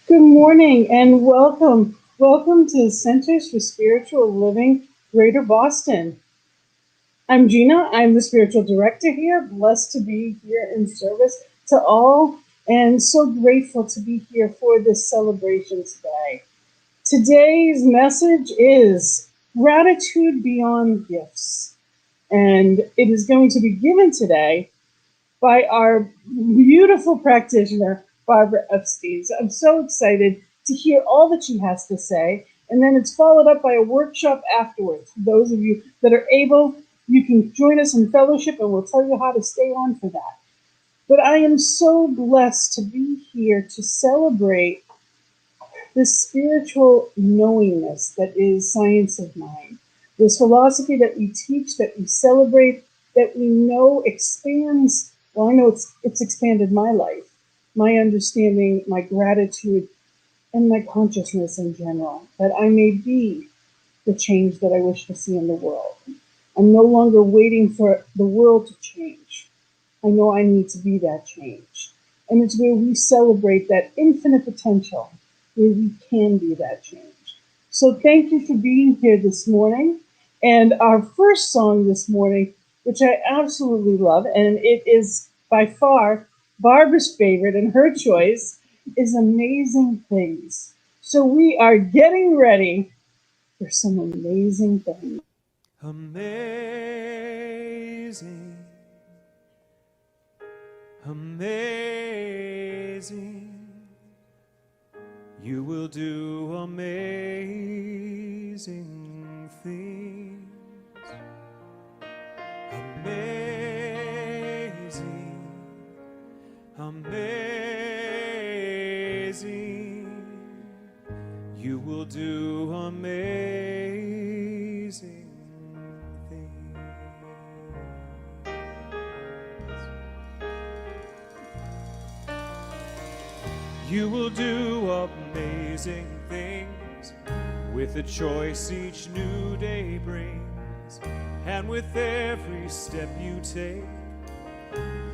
Good morning and welcome. Welcome to Centers for Spiritual Living, Greater Boston. I'm Gina. I'm the spiritual director here. Blessed to be here in service to all and so grateful to be here for this celebration today. Today's message is gratitude beyond gifts. And it is going to be given today by our beautiful practitioner, Barbara Epst. I'm so excited to hear all that she has to say. And then it's followed up by a workshop afterwards. For those of you that are able, you can join us in fellowship and we'll tell you how to stay on for that. But I am so blessed to be here to celebrate this spiritual knowingness that is science of mind. This philosophy that we teach, that we celebrate, that we know expands. Well, I know it's expanded my life, my understanding, my gratitude, and my consciousness in general, that I may be the change that I wish to see in the world. I'm no longer waiting for the world to change. I know I need to be that change. And it's where we celebrate that infinite potential, where we can be that change. So thank you for being here this morning. And our first song this morning, which I absolutely love, and it is by far Barbara's favorite and her choice, is Amazing Things. So we are getting ready for some amazing things. Amazing, amazing, you will do amazing things. Amazing, amazing, you will do amazing. You will do amazing things with the choice each new day brings, and with every step you take,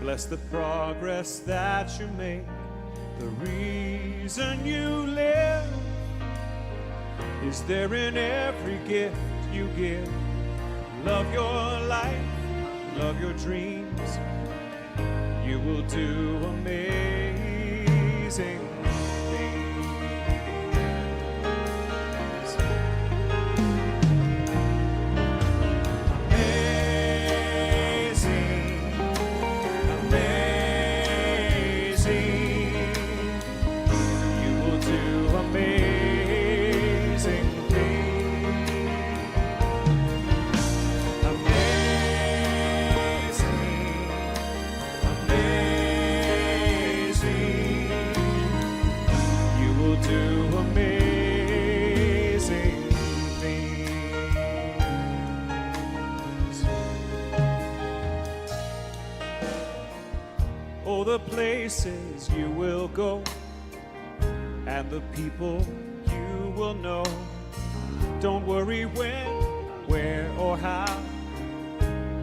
bless the progress that you make. The reason you live is there in every gift you give. Love your life, love your dreams. You will do amazing things. Amazing, amazing, you will do amazing things. Amazing, amazing, you will do amazing things. Oh, the places you will go, and the people you will know. Don't worry when, where, or how.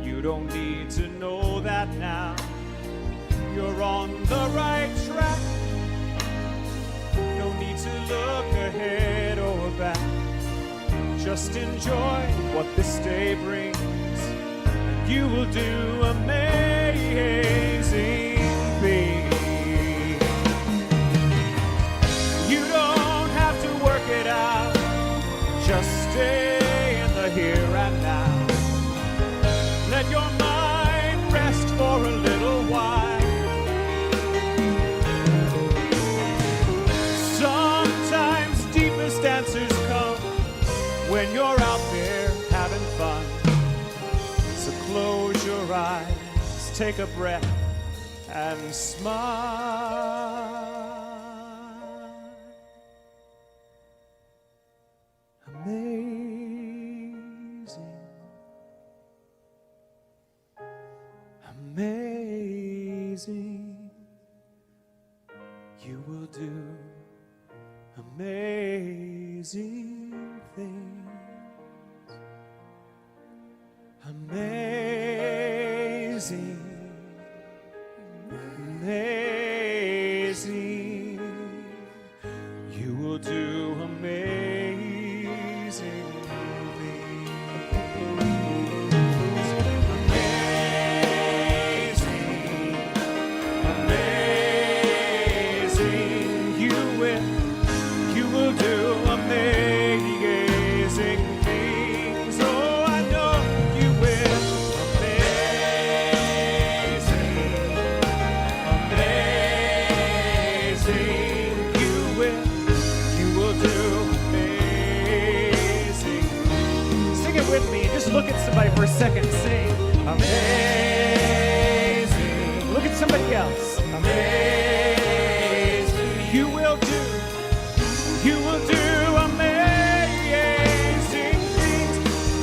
You don't need to know that now. You're on the right track. No need to look ahead or back. Just enjoy what this day brings, and you will do amazing things. You don't have to work it out. Just stay in the here and now. Let your mind rest for a little while. Sometimes deepest answers come when you're out there having fun. So close your eyes, take a breath, and smile. Amazing, amazing, you will do amazing things. Amazing, amazing, with me and just look at somebody for a second and sing, amazing. Look at somebody else. Amazing. You will do amazing things.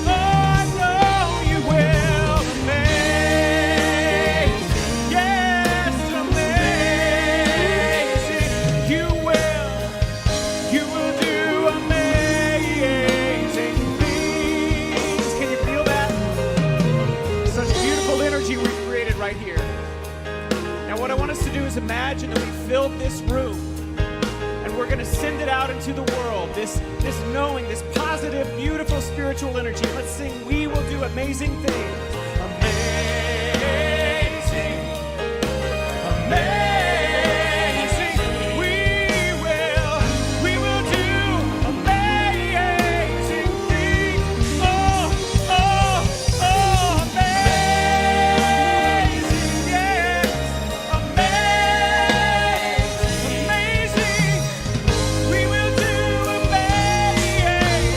Oh, I know you will. Amazing. Yes, amazing. You will do amazing things. Can you feel that? Such beautiful energy we've created right here. Now what I want us to do is imagine that we filled this room and we're going to send it out into the world. This knowing, this positive, beautiful spiritual energy. Let's sing, we will do amazing things. Amazing. Amazing. We will do amazing things. Oh, amazing. Yes. Amazing. We will do amazing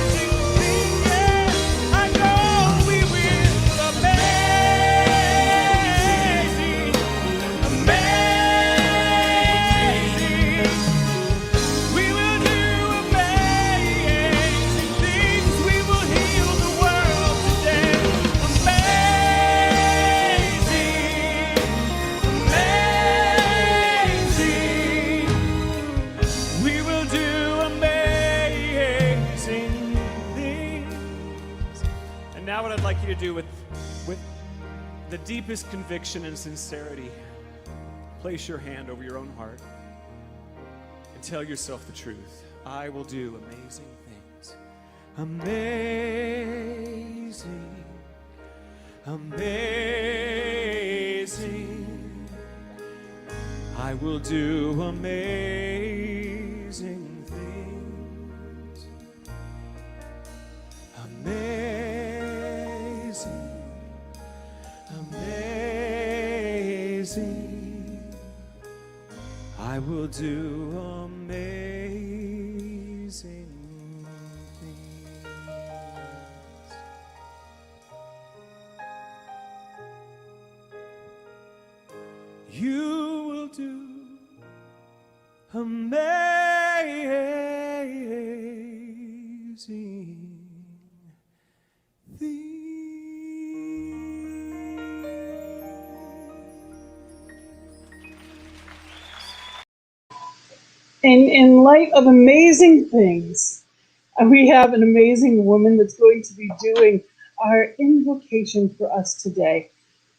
things. Yes. I know we will. Amazing. Amazing. We will do amazing things. We will heal the world today. Amazing. Amazing. We will do amazing things. And now what I'd like you to do with the deepest conviction and sincerity, place your hand over your own heart and tell yourself the truth. I will do amazing things. Amazing. Amazing. I will do amazing things. Amazing. Amazing. I will do amazing things. You will do amazing things. In light of amazing things, we have an amazing woman that's going to be doing our invocation for us today.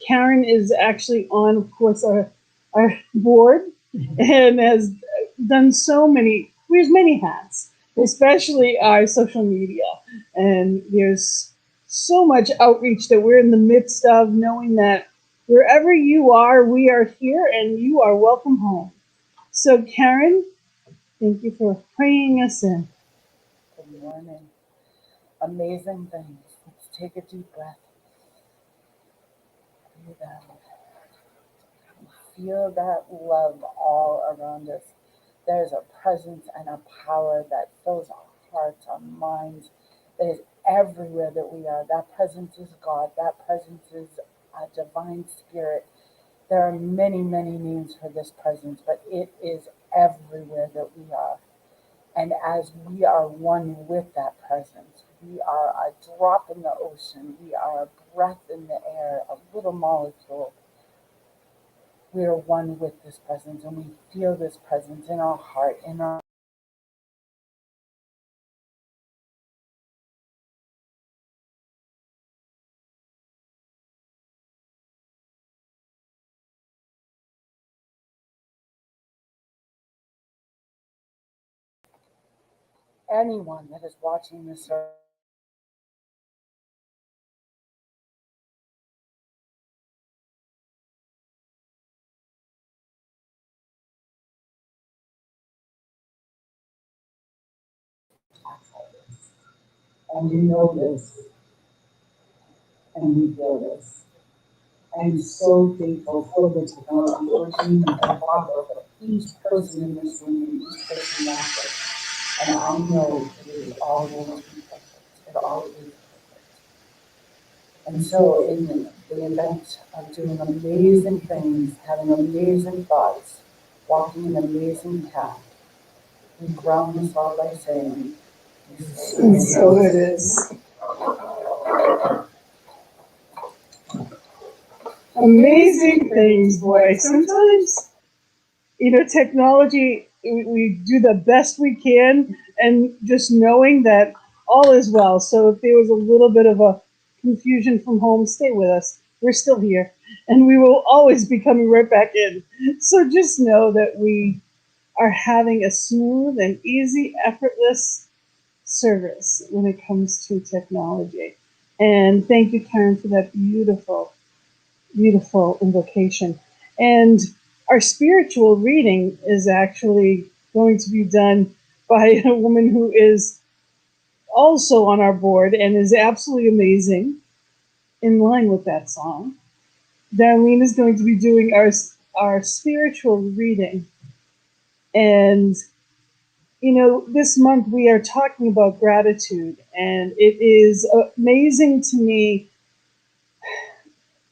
Karen is actually on, of course, our board and has done wears many hats, especially our social media. And there's so much outreach that we're in the midst of, knowing that wherever you are, we are here and you are welcome home. So Karen, thank you for praying us in. Good morning. Amazing things. Let's take a deep breath. Breathe out. Feel that love all around us. There's a presence and a power that fills our hearts, our minds, that is everywhere that we are. That presence is God. That presence is a divine spirit. There are many, many names for this presence, but it is everywhere that we are. And as we are one with that presence, we are a drop in the ocean, we are a breath in the air, a little molecule. We are one with this presence, and we feel this presence in our heart, in our anyone that is watching this earth. And we know this, and we feel this. I'm so thankful for the technology, for Jean, for Barbara, for each person in this room, and each person after. And I know that it is all going to be perfect. It all is perfect. And so, in the event of doing amazing things, having amazing thoughts, walking an amazing path, we ground this all by saying, And so it is. Amazing things, boy. Sometimes, technology, we do the best we can, and just knowing that all is well. So if there was a little bit of a confusion from home, stay with us. We're still here, and we will always be coming right back in. So just know that we are having a smooth and easy, effortless service when it comes to technology. And thank you, Karen, for that beautiful invocation. And our spiritual reading is actually going to be done by a woman who is also on our board and is absolutely amazing, in line with that song. Darlene is going to be doing our spiritual reading. And this month we are talking about gratitude, and it is amazing to me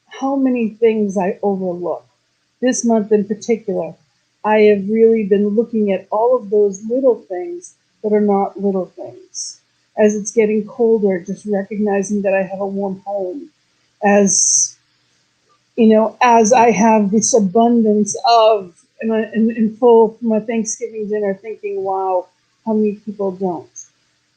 how many things I overlook. This month in particular, I have really been looking at all of those little things that are not little things. As it's getting colder, just recognizing that I have a warm home. As as I have this abundance of, in full from a Thanksgiving dinner, thinking, wow, how many people don't?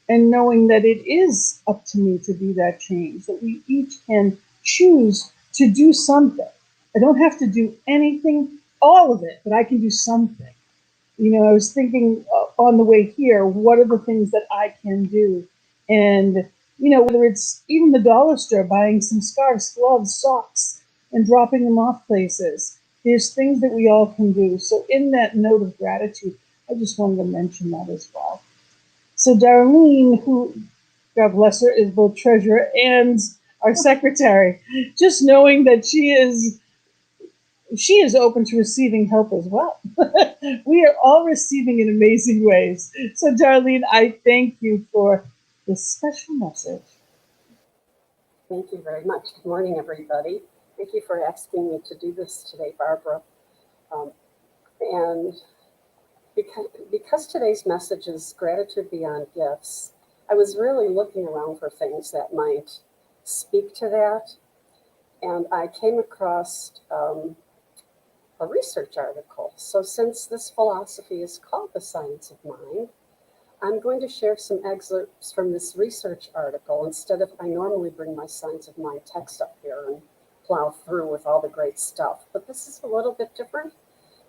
And knowing that it is up to me to be that change, that we each can choose to do something. I don't have to do anything, all of it, but I can do something. I was thinking on the way here, what are the things that I can do? And, whether it's even the dollar store, buying some scarves, gloves, socks, and dropping them off places, there's things that we all can do. So, in that note of gratitude, I just wanted to mention that as well. So Darlene, who, God bless her, is both treasurer and our secretary, just knowing that she is open to receiving help as well. We are all receiving in amazing ways. So Darlene, I thank you for this special message. Thank you very much. Good morning, everybody. Thank you for asking me to do this today, Barbara. And because today's message is gratitude beyond gifts, I was really looking around for things that might speak to that. And I came across a research article. So since this philosophy is called the science of mind, I'm going to share some excerpts from this research article instead of I normally bring my science of mind text up here and plow through with all the great stuff. But this is a little bit different,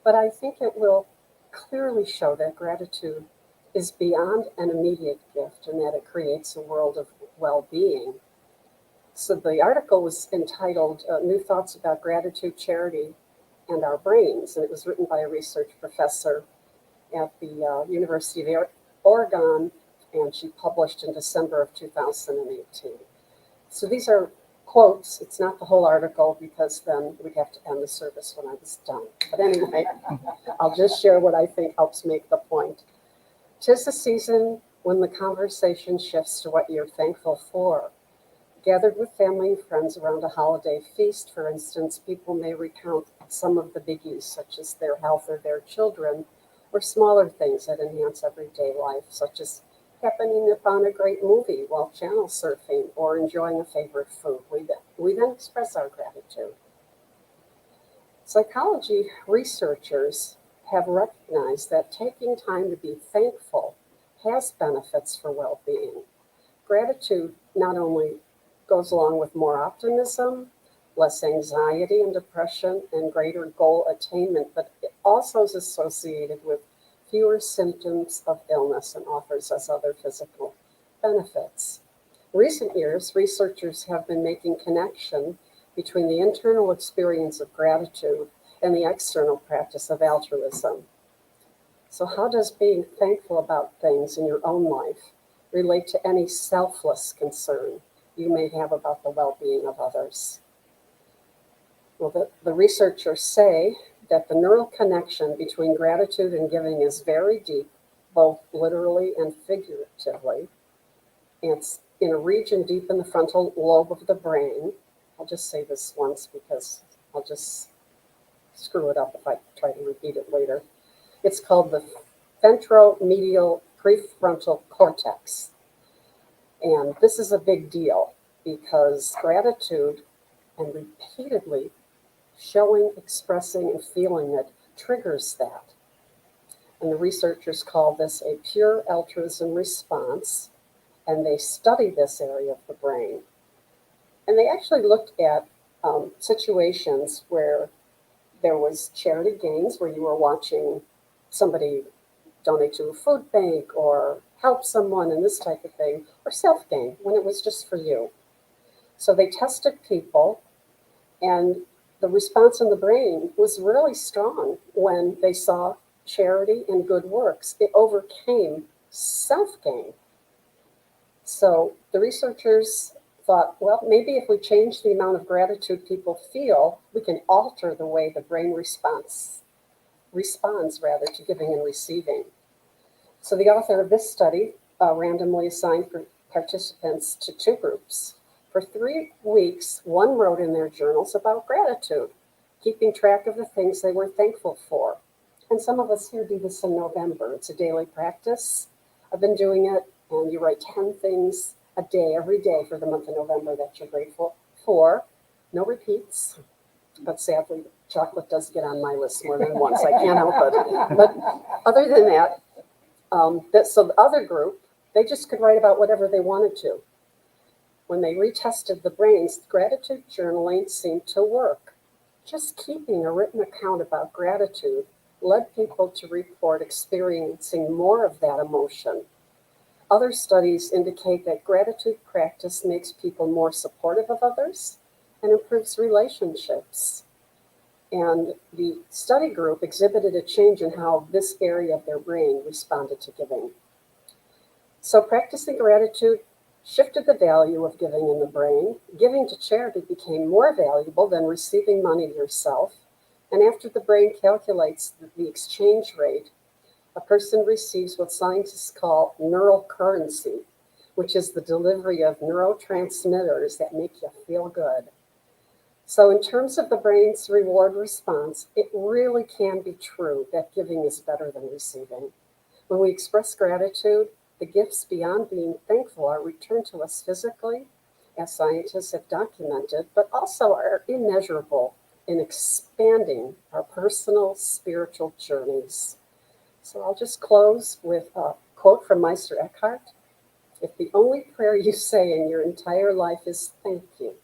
but I think it will clearly show that gratitude is beyond an immediate gift and that it creates a world of well-being. So the article was entitled New Thoughts About Gratitude, Charity, and Our Brains, and it was written by a research professor at the University of Oregon, and she published in December of 2018. So these are quotes. It's not the whole article because then we'd have to end the service when I was done. But anyway, I'll just share what I think helps make the point. 'Tis the season when the conversation shifts to what you're thankful for. Gathered with family and friends around a holiday feast, for instance, people may recount some of the biggies, such as their health or their children, or smaller things that enhance everyday life, such as happening upon a great movie while channel surfing or enjoying a favorite food. We then express our gratitude. Psychology researchers have recognized that taking time to be thankful has benefits for well-being. Gratitude not only goes along with more optimism, less anxiety and depression, and greater goal attainment, but it also is associated with fewer symptoms of illness and offers us other physical benefits. In recent years, researchers have been making connection between the internal experience of gratitude and the external practice of altruism. So how does being thankful about things in your own life relate to any selfless concern you may have about the well-being of others? Well, the researchers say that the neural connection between gratitude and giving is very deep, both literally and figuratively. And it's in a region deep in the frontal lobe of the brain. I'll just say this once because I'll just screw it up if I try to repeat it later. It's called the ventromedial prefrontal cortex. And this is a big deal because gratitude and repeatedly showing, expressing, and feeling it triggers that. And the researchers call this a pure altruism response, and they study this area of the brain. And they actually looked at situations where there was charity gains, where you were watching somebody donate to a food bank or help someone and this type of thing, or self-gain, when it was just for you. So they tested people, and the response in the brain was really strong when they saw charity and good works. It overcame self-gain. So the researchers thought, well, maybe if we change the amount of gratitude people feel, we can alter the way the brain responds rather to giving and receiving. So the author of this study randomly assigned participants to two groups. For 3 weeks, one wrote in their journals about gratitude, keeping track of the things they were thankful for. And some of us here do this in November. It's a daily practice. I've been doing it, and you write 10 things a day, every day for the month of November that you're grateful for. No repeats, but sadly, chocolate does get on my list more than once. I can't help it. But other than that, so the other group, they just could write about whatever they wanted to. When they retested the brains, gratitude journaling seemed to work. Just keeping a written account about gratitude led people to report experiencing more of that emotion. Other studies indicate that gratitude practice makes people more supportive of others and improves relationships. And the study group exhibited a change in how this area of their brain responded to giving. So practicing gratitude shifted the value of giving in the brain. Giving to charity became more valuable than receiving money yourself. And after the brain calculates the exchange rate, a person receives what scientists call neural currency, which is the delivery of neurotransmitters that make you feel good. So in terms of the brain's reward response, it really can be true that giving is better than receiving. When we express gratitude, the gifts beyond being thankful are returned to us physically, as scientists have documented, but also are immeasurable in expanding our personal spiritual journeys. So I'll just close with a quote from Meister Eckhart. If the only prayer you say in your entire life is thank you,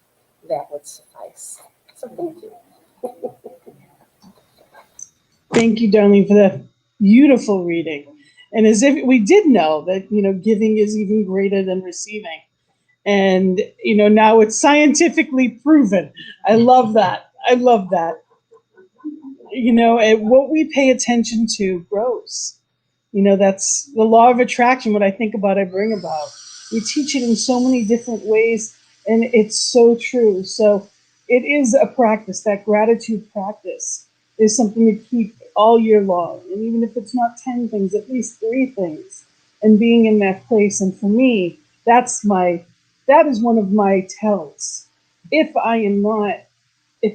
that would suffice. So thank you. Thank you, Darlene, for that beautiful reading. And as if we did know that, giving is even greater than receiving. And, now it's scientifically proven. I love that. And what we pay attention to grows. That's the law of attraction. What I think about, I bring about. We teach it in so many different ways, and it's so true. So it is a practice. That gratitude practice is something to keep all year long. And even if it's not 10 things, at least 3 things, and being in that place. And for me, that is one of my tells. If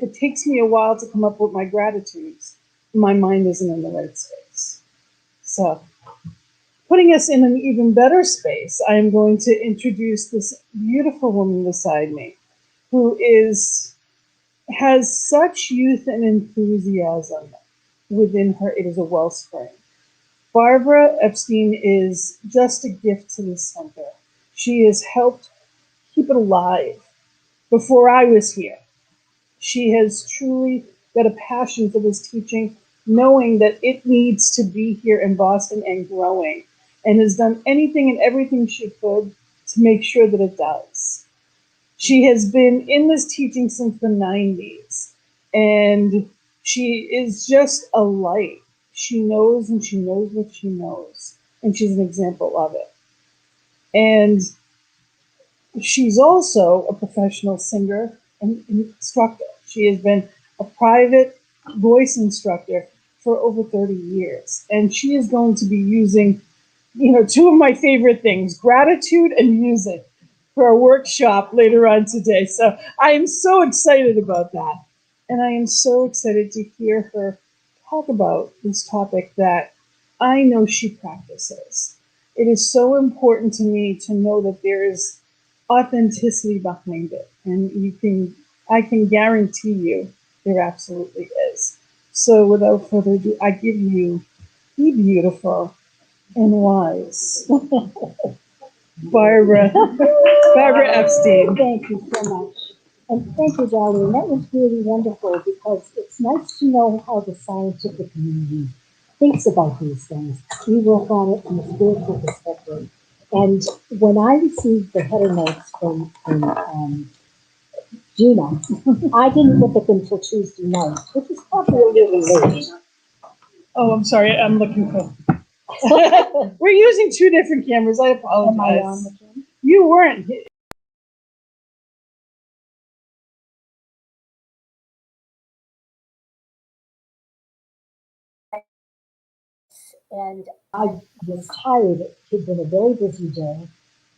it takes me a while to come up with my gratitudes, my mind isn't in the right space. So, putting us in an even better space, I am going to introduce this beautiful woman beside me, who has such youth and enthusiasm within her. It is a wellspring. Barbara Epstein is just a gift to this center. She has helped keep it alive before I was here. She has truly got a passion for this teaching, knowing that it needs to be here in Boston and growing, and has done anything and everything she could to make sure that it does. She has been in this teaching since the 90s, and she is just a light. She knows, and she knows what she knows, and she's an example of it. And she's also a professional singer and instructor. She has been a private voice instructor for over 30 years. And she is going to be using, 2 of my favorite things, gratitude and music, for a workshop later on today. So I am so excited about that. And I am so excited to hear her talk about this topic that I know she practices. It is so important to me to know that there is authenticity behind it. And I can guarantee you there absolutely is. So without further ado, I give you the beautiful and wise Barbara, Barbara Epstein. Thank you so much. And thank you, Darlene. That was really wonderful because it's nice to know how the scientific community thinks about these things. We work on it from a spiritual perspective. And when I received the header notes from Gina, I didn't look at them till Tuesday night, which is probably a little late. Oh, I'm sorry. I'm looking for. We're using two different cameras. I apologize. Am I on the camera? You weren't. And I was tired. It had been a very busy day.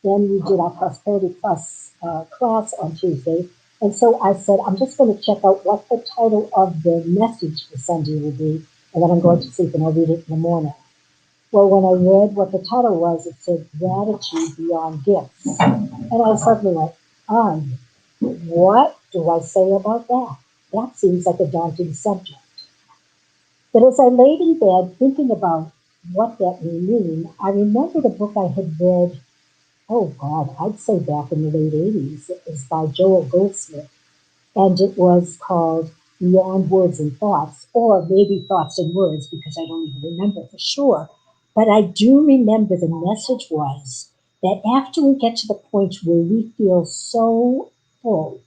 Then we did our Prosperity Plus class on Tuesday. And so I said, I'm just going to check out what the title of the message for Sunday will be. And then I'm going to sleep and I'll read it in the morning. Well, when I read what the title was, it said Gratitude Beyond Gifts. And I suddenly went, what do I say about that? That seems like a daunting subject. But as I laid in bed thinking about what that may mean, I remembered a book I had read, oh God, I'd say back in the late 80s. It was by Joel Goldsmith, and it was called Beyond Words and Thoughts, or maybe Thoughts and Words, because I don't even remember for sure. But I do remember the message was that after we get to the point where we feel so full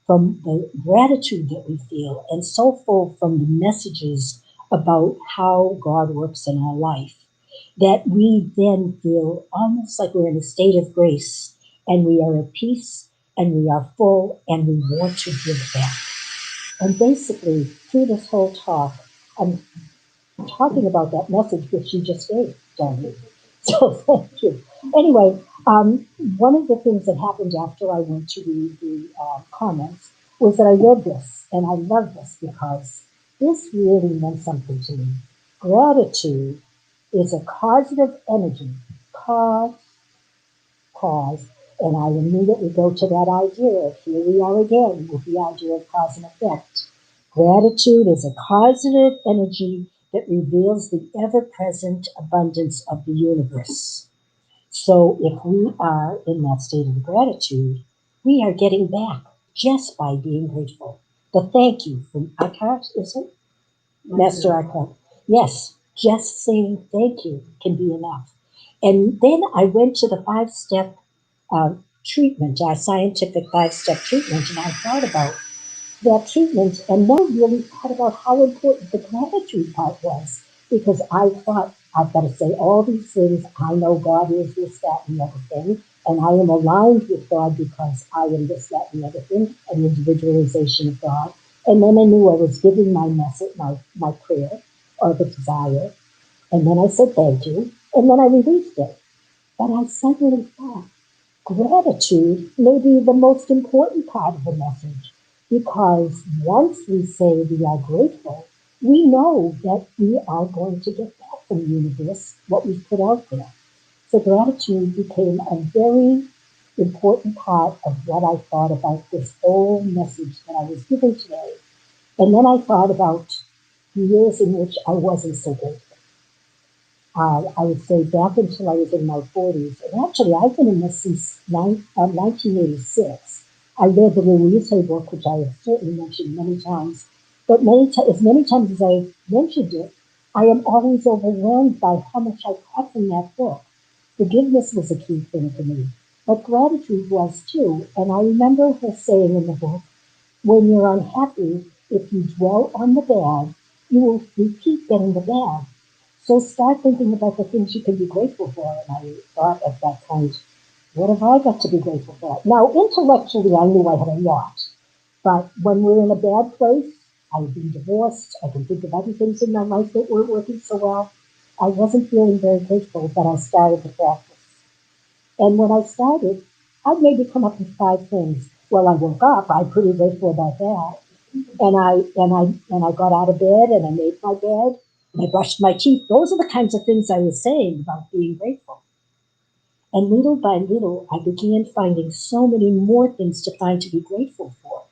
from the gratitude that we feel and so full from the messages about how God works in our life, that we then feel almost like we're in a state of grace and we are at peace and we are full and we want to give back. And basically, through this whole talk, I'm talking about that message which you just gave, Darlene. So thank you. Anyway, one of the things that happened after I went to read the comments was that I read this, and I love this because this really meant something to me. Gratitude is a causative energy, cause, and I immediately go to that idea of here we are again with the idea of cause and effect. Gratitude is a causative energy that reveals the ever-present abundance of the universe. So if we are in that state of gratitude, we are getting back just by being grateful. The thank you from Eckhart, is it? Master Eckhart. Yes, just saying thank you can be enough. And then I went to the 5-step treatment, our scientific 5-step treatment, and I thought about that treatment and never really thought about how important the gratitude part was, because I thought I've got to say all these things. I know God is this, that, and the other thing, and I am aligned with God because I am this, that, and the other thing, an individualization of God. And then I knew I was giving my message, my prayer or the desire, and then I said thank you, and then I released it. But I suddenly thought, gratitude may be the most important part of the message, because once we say we are grateful, we know that we are going to get back from the universe what we've put out there. So gratitude became a very important part of what I thought about this whole message that I was giving today. And then I thought about the years in which I wasn't so grateful. I would say back until I was in my 40s. And actually, I've been in this since 1986. I read the Louise Hay book, which I have certainly mentioned many times. But as many times as I've mentioned it, I am always overwhelmed by how much I got from that book. Forgiveness was a key thing for me, but gratitude was too. And I remember her saying in the book, when you're unhappy, if you dwell on the bad, you will repeat getting the bad. So start thinking about the things you can be grateful for. And I thought at that point, what have I got to be grateful for? Now, intellectually, I knew I had a lot. But when we're in a bad place, I've been divorced, I can think of other things in my life that weren't working so well. I wasn't feeling very grateful, but I started the practice. And when I started, I'd maybe come up with 5 things. Well, I woke up, I'm pretty grateful about that. And I got out of bed and I made my bed and I brushed my teeth. Those are the kinds of things I was saying about being grateful. And little by little, I began finding so many more things to find to be grateful for.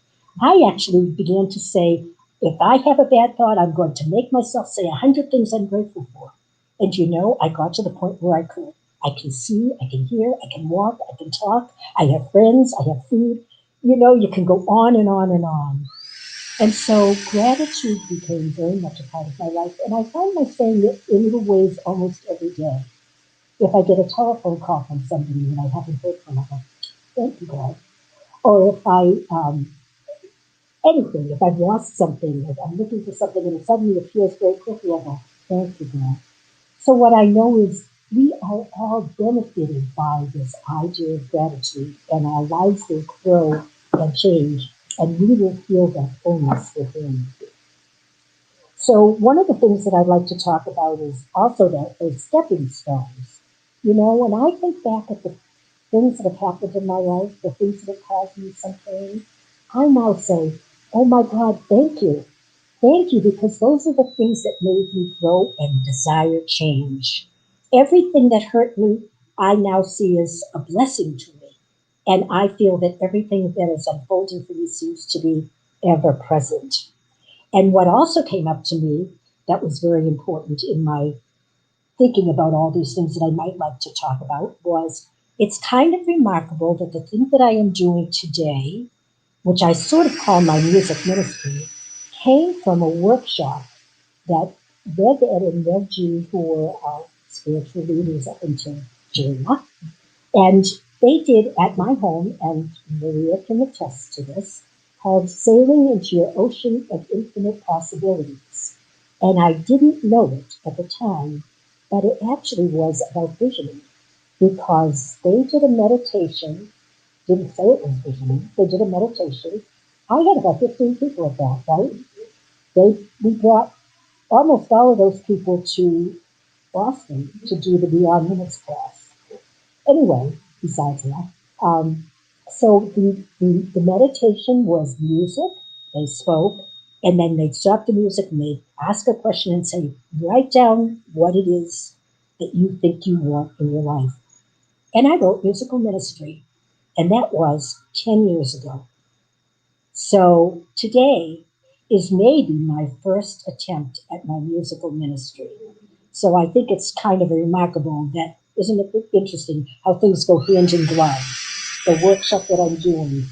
I actually began to say, if I have a bad thought, I'm going to make myself say 100 things I'm grateful for. And I got to the point where I could. I can see, I can hear, I can walk, I can talk, I have friends, I have food. You can go on and on and on. And so gratitude became very much a part of my life. And I find myself saying it in little ways almost every day. If I get a telephone call from somebody that I haven't heard from, I go, thank you, God. Or if I've lost something, if I'm looking for something and it suddenly appears very quickly, I go, thank you, God. So what I know is we are all benefited by this idea of gratitude, and our lives will grow and change, and we will feel that fullness within. So one of the things that I'd like to talk about is also that those stepping stones. When I think back at the things that have happened in my life, the things that have caused me some pain, I now say, oh my God, thank you. Thank you, because those are the things that made me grow and desire change. Everything that hurt me, I now see as a blessing to me. And I feel that everything that is unfolding for me seems to be ever present. And what also came up to me that was very important in my thinking about all these things that I might like to talk about was it's kind of remarkable that the thing that I am doing today, which I sort of call my music ministry, came from a workshop that Rev Ed and Rev G, who were our spiritual leaders up until June, and they did at my home, and Maria can attest to this, called Sailing into Your Ocean of Infinite Possibilities. And I didn't know it at the time, but it actually was about visioning, because they did a meditation, didn't say it was visioning, they did a meditation. I had about 15 people at that, right? We brought almost all of those people to Boston to do the Beyond Limits class. Anyway, besides that, so the meditation was music, they spoke, and then they'd stop the music and they'd ask a question and say, write down what it is that you think you want in your life. And I wrote musical ministry, and that was 10 years ago. So today is maybe my first attempt at my musical ministry. So I think it's kind of remarkable that, isn't it interesting how things go hand in glove? The workshop that I'm doing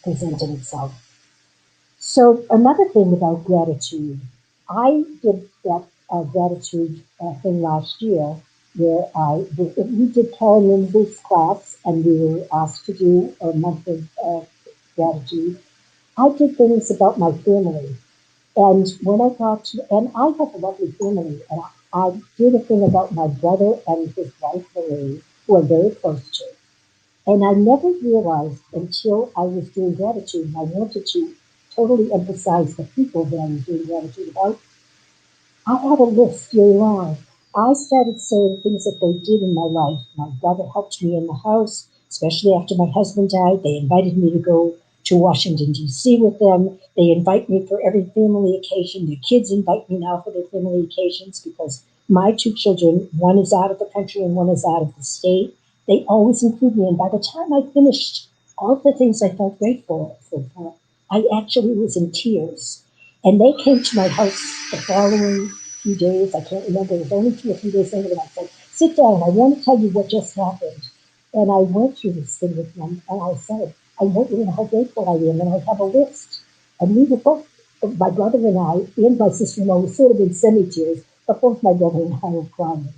presented itself. So another thing about gratitude, I did that gratitude thing last year where we did Karen Lindsay's class and we were asked to do a month of gratitude. I did things about my family. And when I got to, and I have a lovely family, and I did a thing about my brother and his wife, Marie, who I'm very close to. And I never realized until I was doing gratitude, and I wanted to totally emphasize the people that I was doing gratitude about. I had a list very long. I started saying things that they did in my life. My brother helped me in the house, especially after my husband died. They invited me to go to Washington, D.C. with them. They invite me for every family occasion. Their kids invite me now for their family occasions because my 2 children, one is out of the country and one is out of the state. They always include me. And by the time I finished all the things I felt grateful for, I actually was in tears. And they came to my house the following few days. I can't remember. It was only 2 or 3 days later. And I said, sit down. I want to tell you what just happened. And I went through this thing with them. And I said, I want you to know how grateful I am. And I have a list. And we were both, my brother and I, and my sister-in-law, was sort of in semi-tears. But both my brother and I were crying.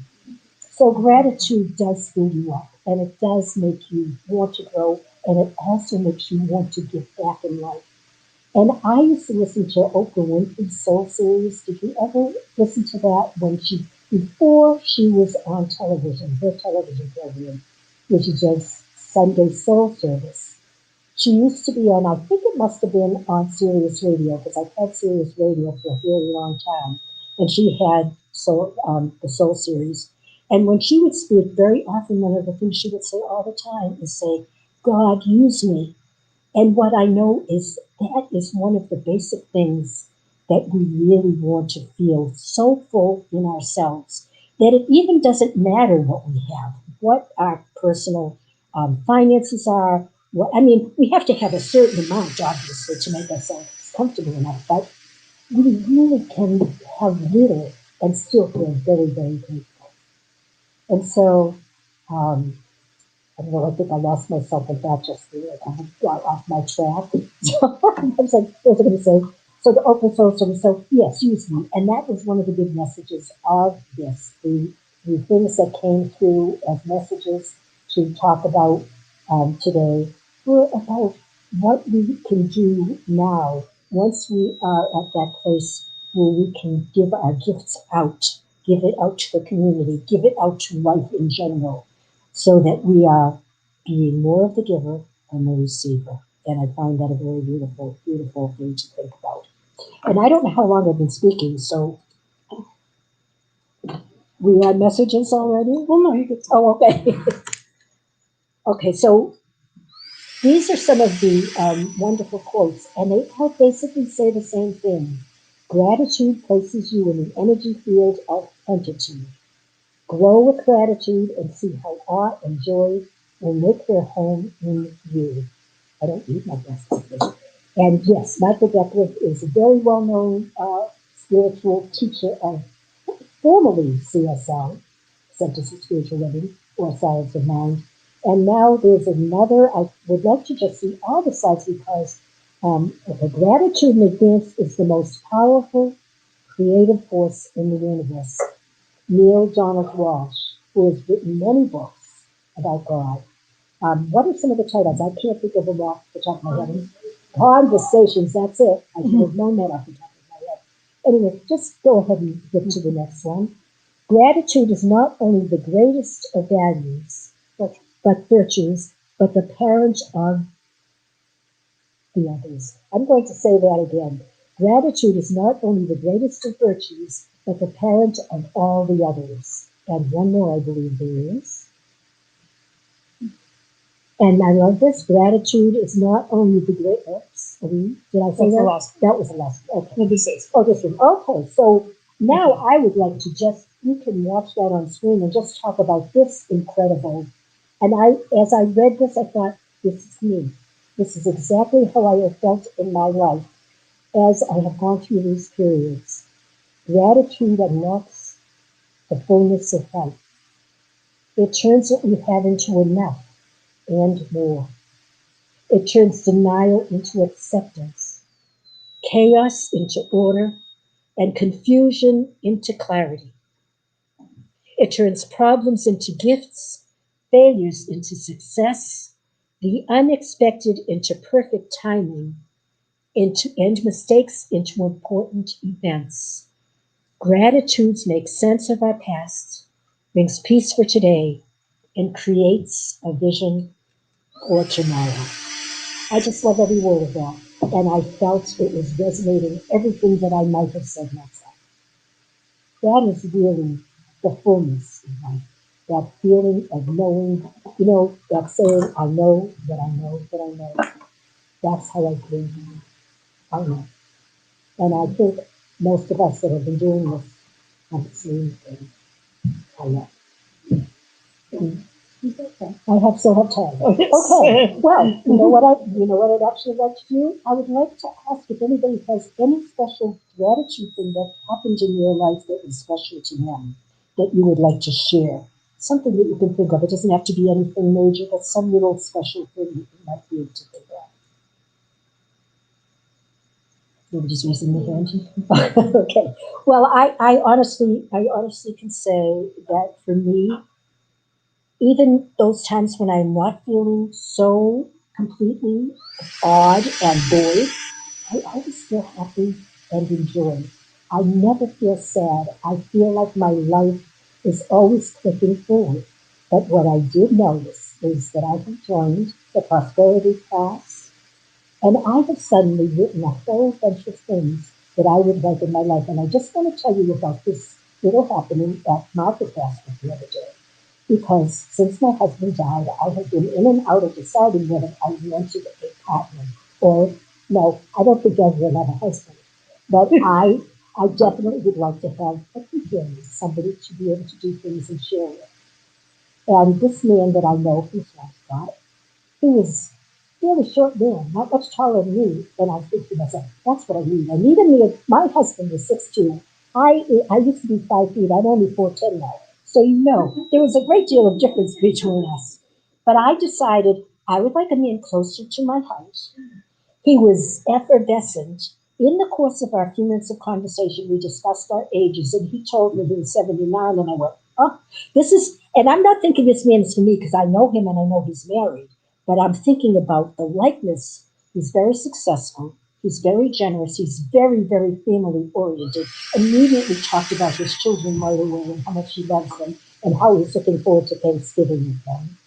So gratitude does fill you up. And it does make you want to grow. And it also makes you want to give back in life. And I used to listen to Oprah Winfrey's Soul Series. Did you ever listen to that before she was on television, her television program, which is just Sunday Soul Service? She used to be on, I think it must have been on Sirius Radio, because I've had Sirius Radio for a very long time. And she had the Soul Series. And when she would speak, very often one of the things she would say all the time is say, God, use me. And what I know is that is one of the basic things that we really want to feel so full in ourselves that it even doesn't matter what we have, what our personal finances are. What, I mean, we have to have a certain amount, obviously, to make ourselves comfortable enough, but we really can have little and still feel very, very grateful. And so, I don't know, I think I lost myself in that just there. I got off my track. So I was like, what was I going to say? So the open source, so yes, use me. And that was one of the big messages of this. The things that came through as messages to talk about today were about what we can do now once we are at that place where we can give our gifts out, give it out to the community, give it out to life in general, so that we are being more of the giver and the receiver. And I find that a very beautiful, beautiful thing to think about. And I don't know how long I've been speaking, so we had messages already? Well, no, you could. Oh, okay. Okay, so these are some of the wonderful quotes, and they all basically say the same thing. Gratitude places you in an energy field of plenitude. Grow with gratitude and see how awe and joy will make their home in you. I don't need my glasses. And yes, Michael Beckwith is a very well-known spiritual teacher of formerly CSL, Centers for Spiritual Living, or Science of Mind. And now there's another, I would like to just see all the sides because the gratitude in advance is the most powerful creative force in the universe. Neil Donald Walsh, who has written many books about God. What are some of the titles? I can't think of them off the top of my head. Conversations, that's it. I should have known that off the top of my head. Anyway, just go ahead and get to the next one. Gratitude is not only the greatest of values, but virtues, but the parent of the others. I'm going to say that again. Gratitude is not only the greatest of virtues, but the parent of all the others. And one more, I believe there is. And I love this. Gratitude is not only the greatest. Did I say That's that? the last That was the last one. Okay. No, this is. Oh, this one. Okay. So now I would like to just, you can watch that on screen and just talk about this incredible. And as I read this, I thought, this is me. This is exactly how I have felt in my life as I have gone through these periods. Gratitude unlocks the fullness of life. It turns what we have into enough and more. It turns denial into acceptance, chaos into order, and confusion into clarity. It turns problems into gifts, failures into success, the unexpected into perfect timing, and mistakes into important events. Gratitude makes sense of our past, brings peace for today, and creates a vision for tomorrow. I just love every word of that. And I felt it was resonating everything that I might have said myself. That is really the fullness of life. That feeling of knowing, that saying, I know that I know that I know. That's how I feel. I know. And I think most of us that have been doing this have the same thing. I know. I have so much time. Okay. Well, you know what I'd actually like to do? I would like to ask if anybody has any special gratitude thing that happened in your life that was special to them that you would like to share. Something that you can think of. It doesn't have to be anything major, but some little special thing that you might be able to think of. Nobody's raising their hand. Okay. Well, I honestly can say that for me, even those times when I'm not feeling so completely awed and buoyed, I always feel happy and enjoy. I never feel sad. I feel like my life is always clicking forward. But what I did notice is that I have joined the prosperity class, and I have suddenly written a whole bunch of things that I would like in my life. And I just want to tell you about this little happening at Market Basket the other day. Because since my husband died, I have been in and out of deciding whether I wanted a partner or no, I don't think I will have a husband. But I definitely would like to have a companion, somebody to be able to do things and share with. And this man that I know who's not God, he was a really short man, not much taller than me. And I think to myself, that's what I need. I need a man. My husband was 6'2". I used to be 5 feet. I'm only 4'10" now. So there was a great deal of difference between us. But I decided I would like a man closer to my house. He was effervescent. In the course of our few minutes of conversation, we discussed our ages, and he told me he was 79, and I went, oh, and I'm not thinking this man is for me because I know him and I know he's married, but I'm thinking about the likeness. He's very successful. He's very generous. He's very, very family oriented. Immediately talked about his children right away and how much he loves them and how he's looking forward to Thanksgiving with them.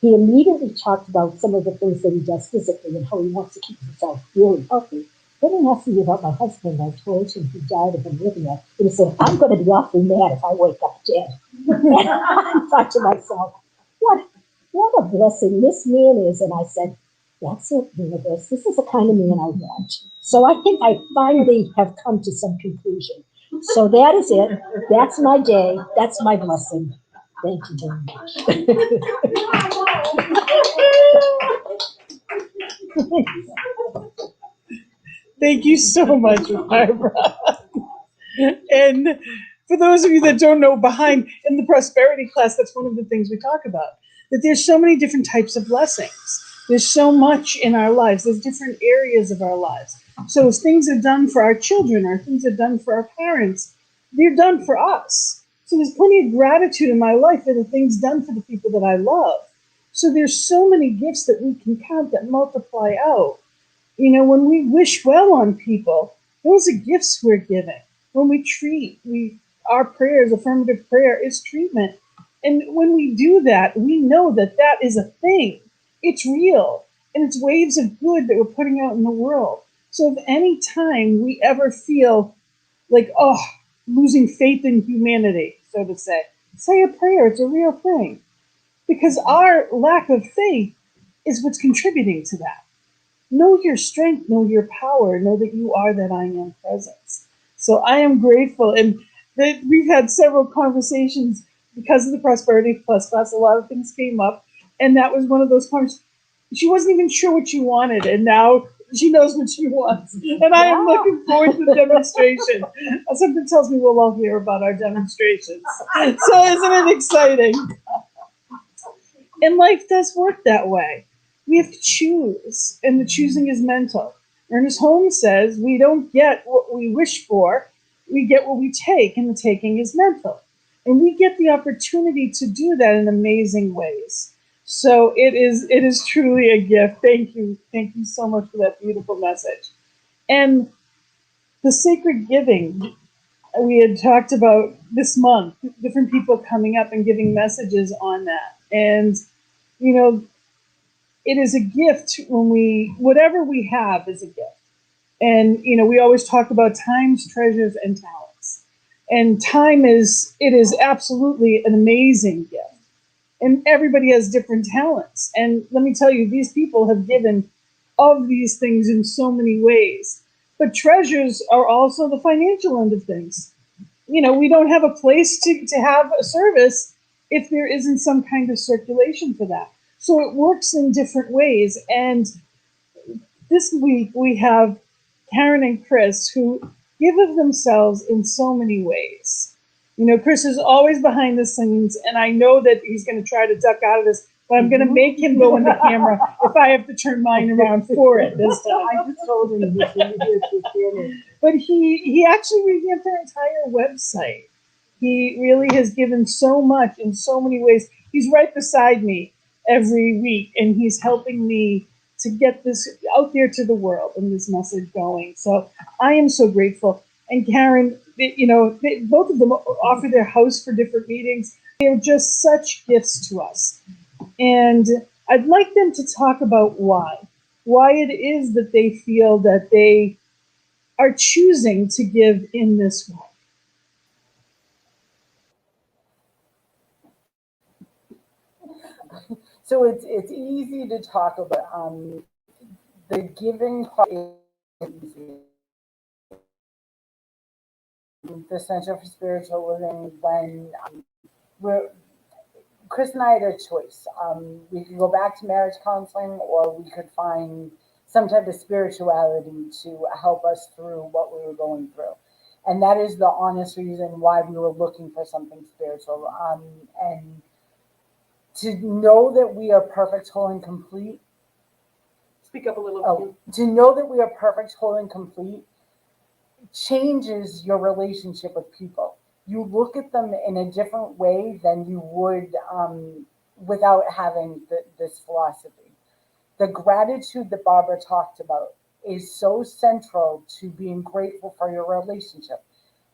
He immediately talked about some of the things that he does physically and how he wants to keep himself really healthy. Then he asked me about my husband. I told him he died of arrhythmia. And he said, I'm going to be awfully mad if I wake up dead. And I thought to myself, what a blessing this man is. And I said, that's it, universe. This is the kind of man I want. So I think I finally have come to some conclusion. So that is it. That's my day. That's my blessing. Thank you very much. Thank you so much, Barbara. And for those of you that don't know, behind in the prosperity class, that's one of the things we talk about, that there's so many different types of blessings. There's so much in our lives. There's different areas of our lives. So as things are done for our children or things are done for our parents, they're done for us. So there's plenty of gratitude in my life for the things done for the people that I love. So there's so many gifts that we can count that multiply out. When we wish well on people, those are gifts we're giving. When we treat, our prayers, affirmative prayer is treatment. And when we do that, we know that that is a thing. It's real. And it's waves of good that we're putting out in the world. So if any time we ever feel like, losing faith in humanity, so to say a prayer. It's a real thing. Because our lack of faith is what's contributing to that. Know your strength, know your power, know that you are that I am presence. So I am grateful. And that we've had several conversations because of the Prosperity Plus class. A lot of things came up. And that was one of those conversations. She wasn't even sure what she wanted. And now she knows what she wants. And I am looking forward to the demonstration. Something tells me we'll all hear about our demonstrations. So isn't it exciting? And life does work that way. We have to choose, and the choosing is mental. Ernest Holmes says we don't get what we wish for, we get what we take, and the taking is mental. And we get the opportunity to do that in amazing ways. So it is truly a gift. Thank you so much for that beautiful message. And the sacred giving, we had talked about this month, different people coming up and giving messages on that. And, it is a gift whatever we have is a gift. And, we always talk about times, treasures, and talents. And time it is absolutely an amazing gift. And everybody has different talents. And let me tell you, these people have given of these things in so many ways. But treasures are also the financial end of things. We don't have a place to have a service if there isn't some kind of circulation for that. So it works in different ways. And this week we have Karen and Chris who give of themselves in so many ways. Chris is always behind the scenes, and I know that he's going to try to duck out of this, but I'm going to make him go in the camera if I have to turn mine around for it this time. I just told him he was going to do it. But he actually revamped our entire website. He really has given so much in so many ways. He's right beside me every week, and he's helping me to get this out there to the world and this message going. So I am so grateful. And Karen, both of them offer their house for different meetings. They're just such gifts to us. And I'd like them to talk about why it is that they feel that they are choosing to give in this way. So it's easy to talk about. The giving part is easy. The Center for Spiritual Living, when we're Chris and I had a choice. We could go back to marriage counseling, or we could find some type of spirituality to help us through what we were going through. And that is the honest reason why we were looking for something spiritual. And to know that we are perfect, whole, and complete. Speak up a little. Oh, to know that we are perfect, whole, and complete changes your relationship with people. You look at them in a different way than you would without having this philosophy. The gratitude that Barbara talked about is so central to being grateful for your relationship,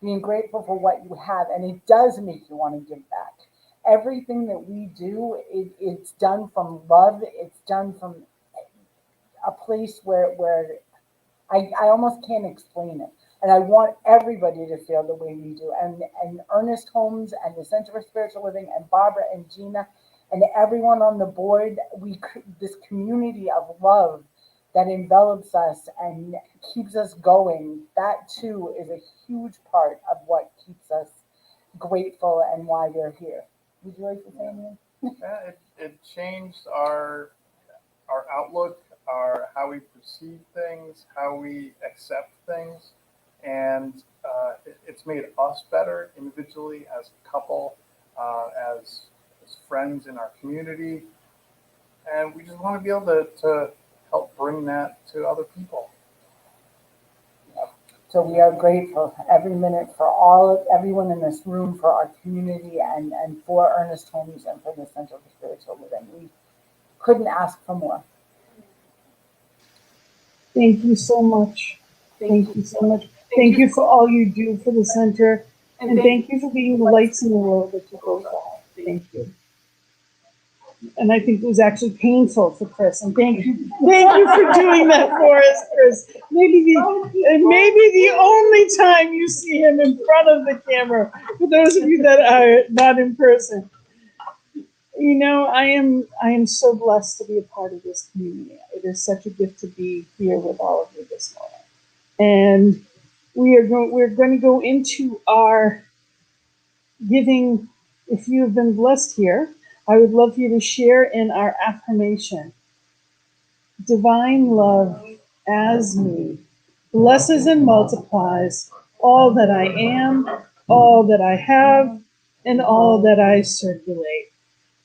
being grateful for what you have, and it does make you want to give back. Everything that we do, it's done from love. It's done from a place where I almost can't explain it. And I want everybody to feel the way we do. And Ernest Holmes and the Center for Spiritual Living and Barbara and Gina and everyone on the board, this community of love that envelops us and keeps us going, that too is a huge part of what keeps us grateful and why we're here. Would you like to say anything? Yeah, it changed our outlook, our how we perceive things, how we accept things, and it's made us better individually, as a couple, as friends in our community, and we just want to be able to help bring that to other people. So we are grateful every minute for everyone in this room, for our community, and for Ernest Holmes and for the Center for Spiritual Living. We couldn't ask for more. Thank you so much. Thank you so much. Thank you for all you do for the center. And thank you for being the lights in the world that you both are. Thank you. And I think it was actually painful for Chris. And thank you for doing that for us, Chris. Maybe the only time you see him in front of the camera, for those of you that are not in person. You know, I am so blessed to be a part of this community. It is such a gift to be here with all of you this morning. And we're going to go into our giving. If you have been blessed here, I would love for you to share in our affirmation. Divine love as me blesses and multiplies all that I am, all that I have, and all that I circulate.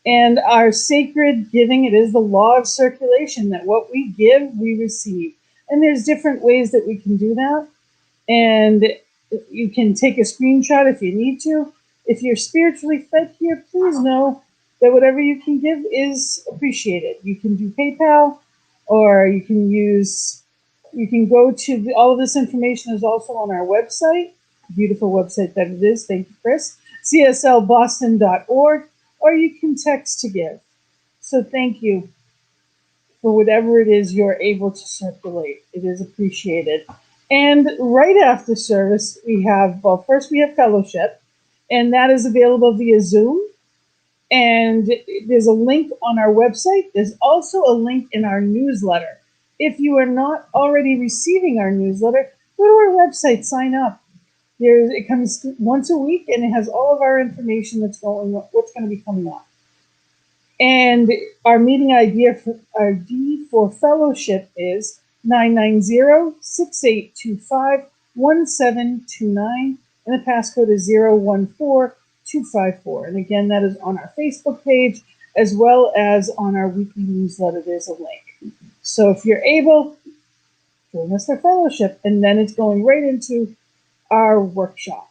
And our sacred giving, it is the law of circulation that what we give, we receive. And there's different ways that we can do that. And you can take a screenshot if you need to. If you're spiritually fed here, please know that whatever you can give is appreciated. You can do PayPal, or you can go to, all of this information is also on our website, beautiful website that it is, thank you, Chris, cslboston.org, or you can text to give. So thank you for whatever it is you're able to circulate. It is appreciated. And right after service, first we have fellowship, and that is available via Zoom. And there's a link on our website. There's also a link in our newsletter. If you are not already receiving our newsletter, go to our website, sign up. It comes once a week, and it has all of our information what's going to be coming up. And our meeting ID for fellowship is 990-6825-1729, and the passcode is 014254. And again, that is on our Facebook page as well as on our weekly newsletter. There's a link. So if you're able, join us for fellowship, and then it's going right into our workshop.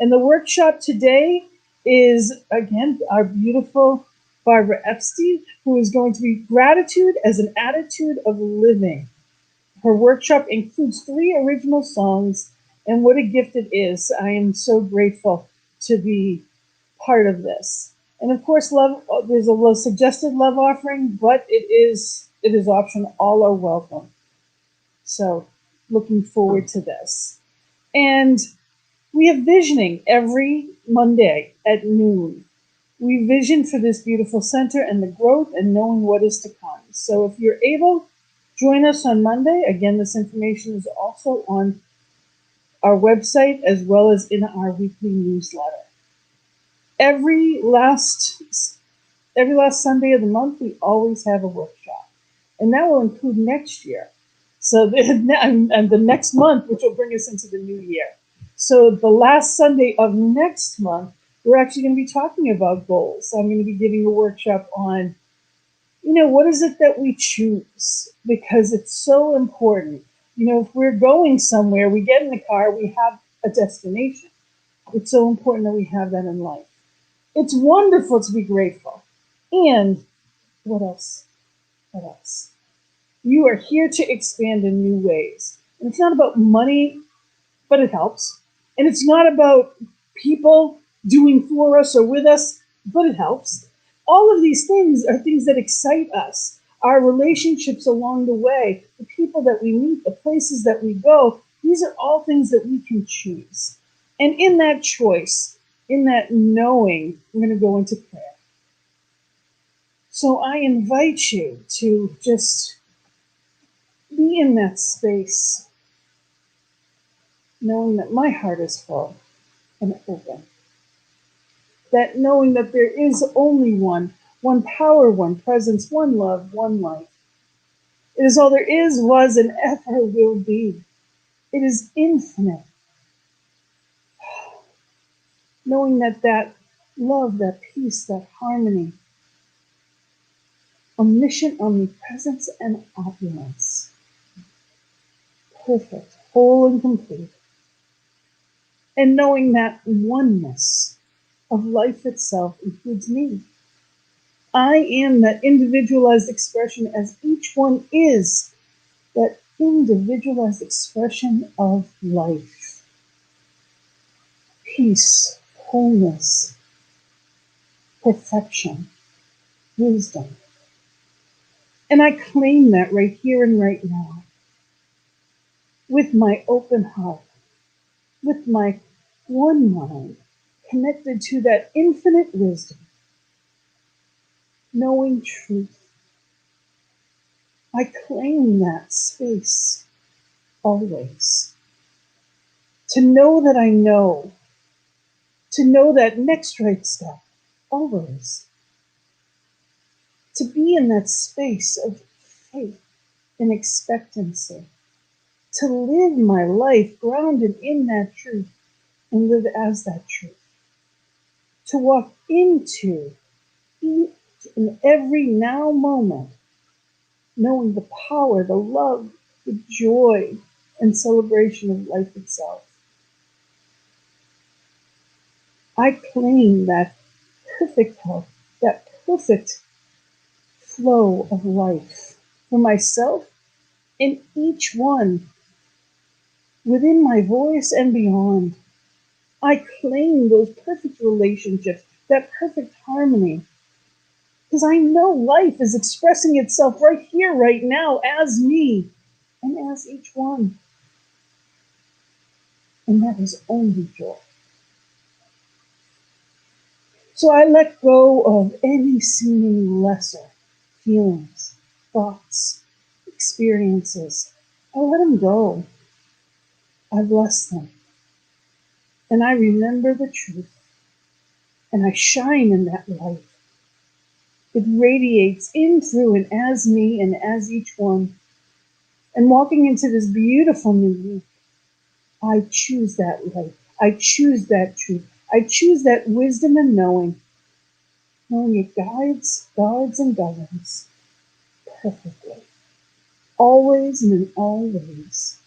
And the workshop today is, again, our beautiful Barbara Epst, who is going to be gratitude as an attitude of living. Her workshop includes 3 original songs, and what a gift it is. I am so grateful to be part of this. And of course, there's a suggested love offering, but it is optional. All are welcome. So looking forward to this. And we have visioning every Monday at noon. We vision for this beautiful center and the growth and knowing what is to come. So if you're able, join us on Monday. Again, this information is also on our website as well as in our weekly newsletter. Every last Sunday of the month, we always have a workshop, and that will include next year. So the next month, which will bring us into the new year. So the last Sunday of next month, we're actually going to be talking about goals. I'm going to be giving a workshop on, what is it that we choose? Because it's so important. If we're going somewhere, we get in the car, we have a destination. It's so important that we have that in life. It's wonderful to be grateful. And what else? What else? You are here to expand in new ways. And it's not about money, but it helps. And it's not about people doing for us or with us, but it helps. All of these things are things that excite us. Our relationships along the way, the people that we meet, the places that we go, these are all things that we can choose. And in that choice, in that knowing, we're going to go into prayer. So I invite you to just be in that space, knowing that my heart is full and open. That knowing that there is only one power, one presence, one love, one life. It is all there is, was, and ever will be. It is infinite. Knowing that love, that peace, that harmony, omniscient omnipresence, and opulence. Perfect, whole, and complete. And knowing that oneness of life itself includes me. I am that individualized expression as each one is that individualized expression of life. Peace, wholeness, perfection, wisdom. And I claim that right here and right now, with my open heart, with my one mind, connected to that infinite wisdom, knowing truth. I claim that space always. To know that I know. To know that next right step always. To be in that space of faith and expectancy. To live my life grounded in that truth and live as that truth. To walk into each and every now moment knowing the power, the love, the joy, and celebration of life itself. I claim that perfect health, that perfect flow of life for myself and each one within my voice and beyond. I claim those perfect relationships, that perfect harmony, because I know life is expressing itself right here, right now, as me and as each one. And that is only joy. So I let go of any seeming lesser feelings, thoughts, experiences. I let them go. I bless them. And I remember the truth. And I shine in that light. It radiates in, through, and as me and as each one. And walking into this beautiful new week, I choose that light. I choose that truth. I choose that wisdom and knowing it guides, guards, and governs perfectly, always and in all ways.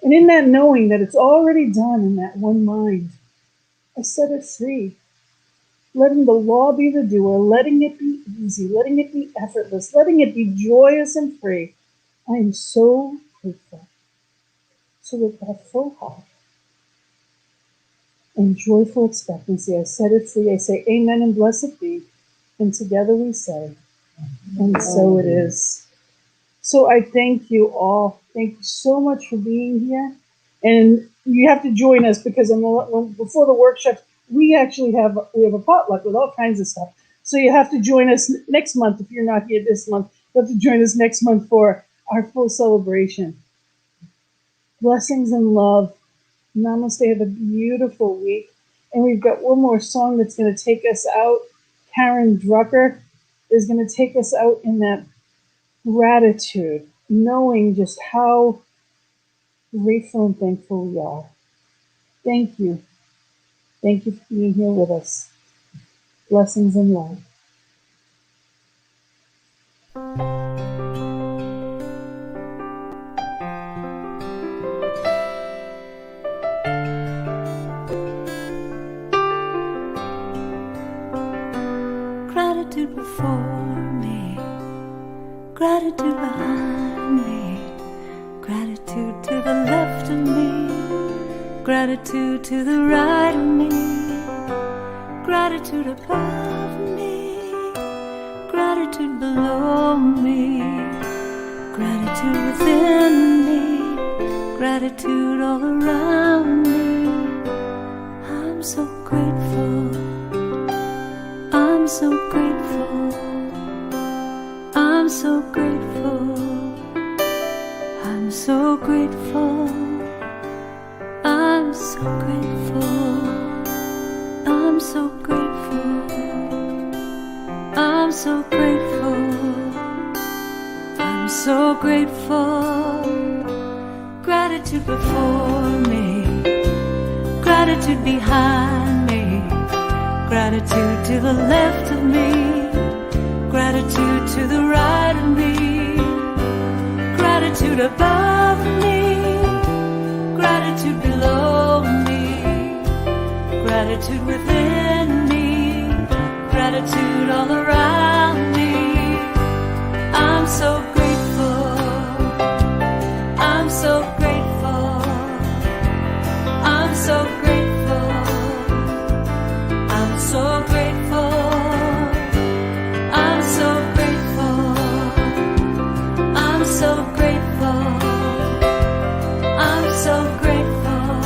And in that knowing that it's already done in that one mind, I set it free, letting the law be the doer, letting it be easy, letting it be effortless, letting it be joyous and free. I am so grateful. So with that full heart and joyful expectancy, I set it free. I say amen and blessed be. And together we say, and so it is. So I thank you all. Thank you so much for being here. And you have to join us because before the workshops, we actually have a potluck with all kinds of stuff. So you have to join us next month if you're not here this month. You have to join us next month for our full celebration. Blessings and love. Namaste. Have a beautiful week. And we've got one more song that's going to take us out. Karen Drucker is going to take us out in that gratitude, knowing just how grateful and thankful we are. Thank you. Thank you for being here with us. Blessings and love. Gratitude before me, gratitude behind me, gratitude to the left of me, gratitude to the right of me, gratitude above me, gratitude below me, gratitude within me, gratitude all around me. I'm so grateful. I'm so grateful. I'm so grateful. I'm so grateful. I'm so grateful. I'm so grateful. I'm so grateful. I'm so grateful. Gratitude before me, gratitude behind me, gratitude to the left of me, gratitude to the right of me, gratitude above me, gratitude below me, gratitude within me, gratitude all around me. I'm so grateful. I'm so grateful. I'm so grateful. I'm so grateful. I'm so grateful. I'm so grateful. I'm so grateful.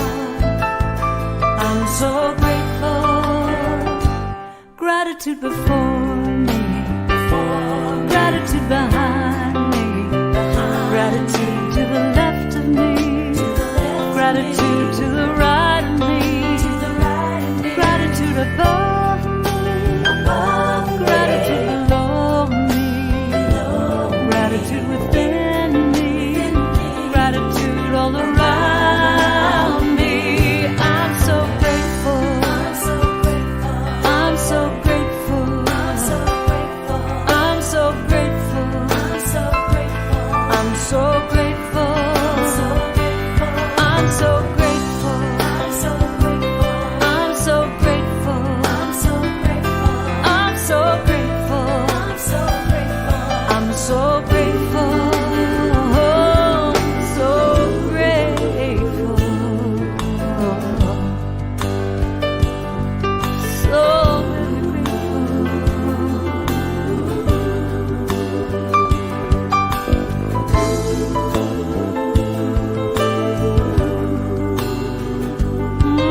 I'm so grateful. Gratitude before me, gratitude behind me, gratitude to the left of me, gratitude to the right of me, gratitude above me, gratitude below me, gratitude within me, gratitude all around me. I'm so grateful. I'm so grateful. I'm so grateful. I'm so grateful. I'm so grateful. I'm so grateful. I'm so grateful. I'm so grateful. So grateful. So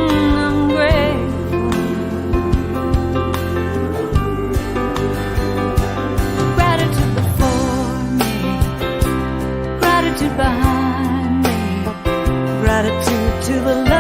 I'm grateful. Gratitude before me, gratitude behind me, gratitude to the left.